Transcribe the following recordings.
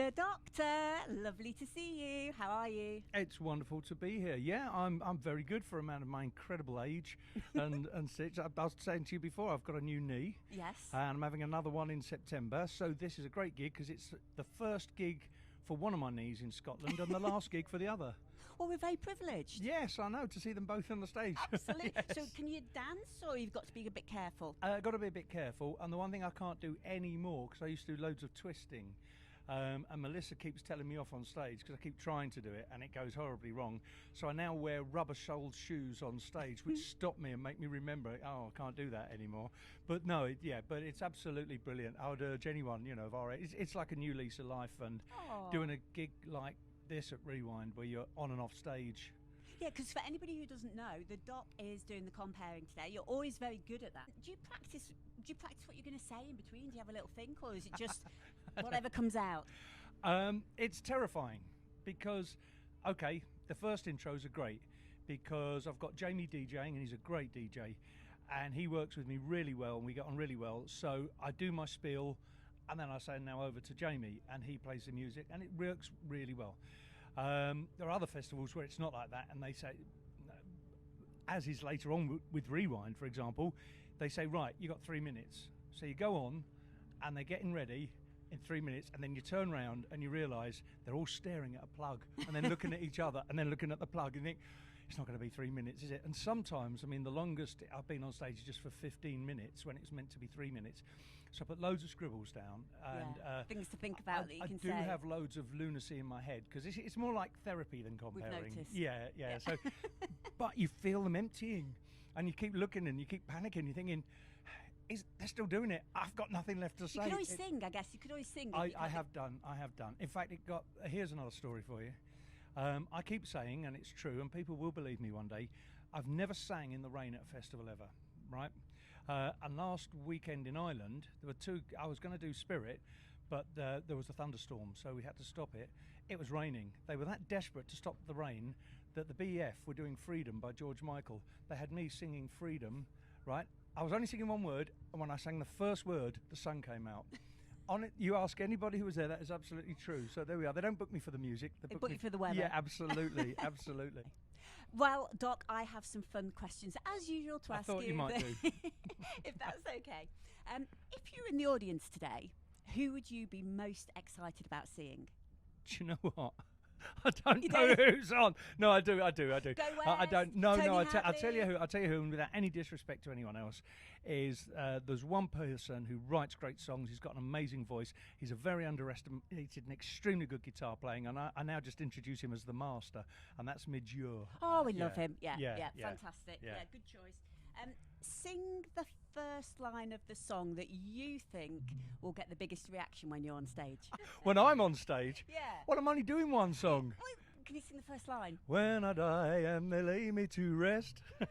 The Doctor, lovely to see you. How are you? It's wonderful to be here. Yeah, I'm very good for a man of my incredible age and such. I was saying to you before, I've got a new knee. Yes. And I'm having another one in September. So this is a great gig because it's the first gig for one of my knees in Scotland and the last gig for the other. Well, we're very privileged. Yes, I know, to see them both on the stage. Absolutely. Yes. So can you dance, or you've got to be a bit careful? Got to be a bit careful. And the one thing I can't do anymore, because I used to do loads of twisting, and Melissa keeps telling me off on stage because I keep trying to do it and it goes horribly wrong. So I now wear rubber-soled shoes on stage, which stop me and make me remember, oh, I can't do that anymore. But no, but it's absolutely brilliant. I would urge anyone, of our age, it's like a new lease of life, and doing a gig like this at Rewind where you're on and off stage. Yeah, because for anybody who doesn't know, the Doc is doing the comparing today. You're always very good at that. Do you practice what you're going to say in between? Do you have a little think, or is it just whatever comes out? It's terrifying because, okay, the first intros are great because I've got Jamie DJing and he's a great DJ and he works with me really well and we get on really well. So I do my spiel and then I say now over to Jamie and he plays the music and it works really well. There are other festivals where it's not like that, and they say, as is later on with Rewind, for example, they say, right, you got 3 minutes. So you go on, and they're getting ready in 3 minutes, and then you turn around and you realise they're all staring at a plug, and then looking at each other, and then looking at the plug, and you think, it's not going to be 3 minutes, is it? And sometimes, the longest I've been on stage is just for 15 minutes when it's meant to be 3 minutes. So I put loads of scribbles down. And things to think about that you can say. I do have loads of lunacy in my head because it's more like therapy than comparing. We've noticed. Yeah. So, but you feel them emptying and you keep looking and you keep panicking. You're thinking, they're still doing it. I've got nothing left to say. You can always sing, I guess. You could always sing. I have done. In fact, here's another story for you. I keep saying, and it's true, and people will believe me one day, I've never sang in the rain at a festival ever, right? And last weekend in Ireland, there were I was going to do Spirit, but there was a thunderstorm, so we had to stop it. It was raining. They were that desperate to stop the rain that the BF were doing Freedom by George Michael. They had me singing Freedom, right? I was only singing one word, and when I sang the first word, the sun came out. On it, you ask anybody who was there, that is absolutely true. So there we are. They don't book me for the music. They book you for the weather. Yeah, absolutely, absolutely. Well, Doc, I have some fun questions, as usual, to ask you. I thought you might do. If that's okay. If you're in the audience today, who would you be most excited about seeing? Do you know what? I don't know who's on. No, I do. Go West, I don't. No. I'll tell you who. And without any disrespect to anyone else, is there's one person who writes great songs. He's got an amazing voice. He's a very underestimated and extremely good guitar playing. And I now just introduce him as the master, and that's Midjure. Oh, we love him. Yeah. Fantastic. Yeah, good choice. Sing the first line of the song that you think will get the biggest reaction when you're on stage. When I'm on stage? Yeah. Well, I'm only doing one song. Can you sing the first line? When I die and they lay me to rest. I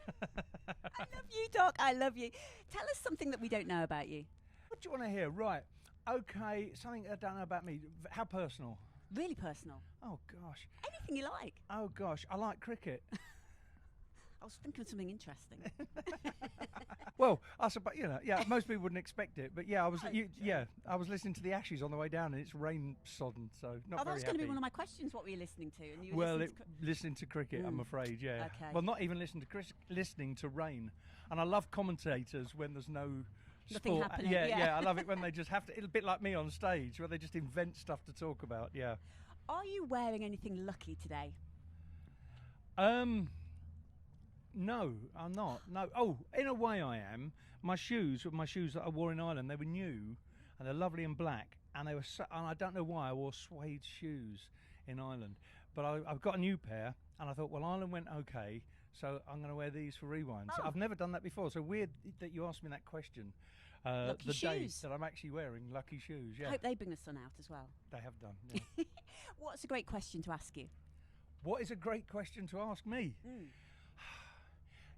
love you, Doc. I love you. Tell us something that we don't know about you. What do you want to hear? Right. Okay, something I don't know about me. How personal? Really personal. Oh, gosh. Anything you like. Oh, gosh. I like cricket. I was thinking of something interesting. Well, I suppose most people wouldn't expect it, but I was I was listening to the Ashes on the way down, and it's rain sodden, so not very happy. That's going to be one of my questions. What were you listening to? And you were listening to cricket, I'm afraid. Yeah. Okay. Well, not even listening to rain, and I love commentators when there's no. Nothing sport. Happening. Yeah. I love it when they just have to. It's a bit like me on stage, where they just invent stuff to talk about. Yeah. Are you wearing anything lucky today? No, I'm not. No. Oh, in a way I am. My shoes that I wore in Ireland, they were new, and they're lovely and black, and they were. And I don't know why I wore suede shoes in Ireland, but I've got a new pair, and I thought, well, Ireland went okay, so I'm going to wear these for Rewind. So I've never done that before. So weird that you asked me that question. Lucky shoes. Days that I'm actually wearing lucky shoes. Yeah. I hope they bring the sun out as well. They have done. Yeah. What's a great question to ask you? What is a great question to ask me?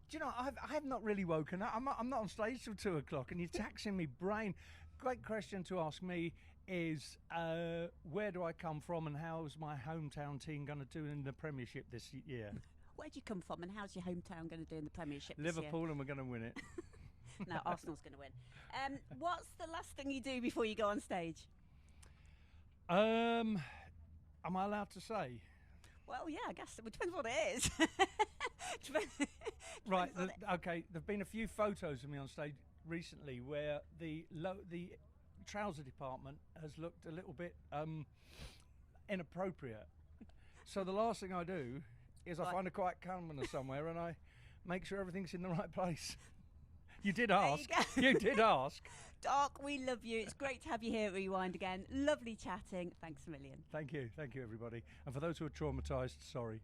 Do you know, I have not really woken up. I'm not on stage till 2 o'clock, and you're taxing me brain. Great question to ask me is, where do I come from, and how's my hometown team going to do in the Premiership this year? Where do you come from, and how's your hometown going to do in the Premiership this Liverpool, year? And we're going to win it. No, Arsenal's going to win. What's the last thing you do before you go on stage? Am I allowed to say? Well, yeah, I guess it depends what it is. Right. Okay. There've been a few photos of me on stage recently where the trouser department has looked a little bit inappropriate. So the last thing I do is I find a quiet corner somewhere and I make sure everything's in the right place. You did ask. You did ask. Doc, we love you. It's great to have you here at Rewind again. Lovely chatting. Thanks a million. Thank you. Thank you, everybody. And for those who are traumatised, sorry.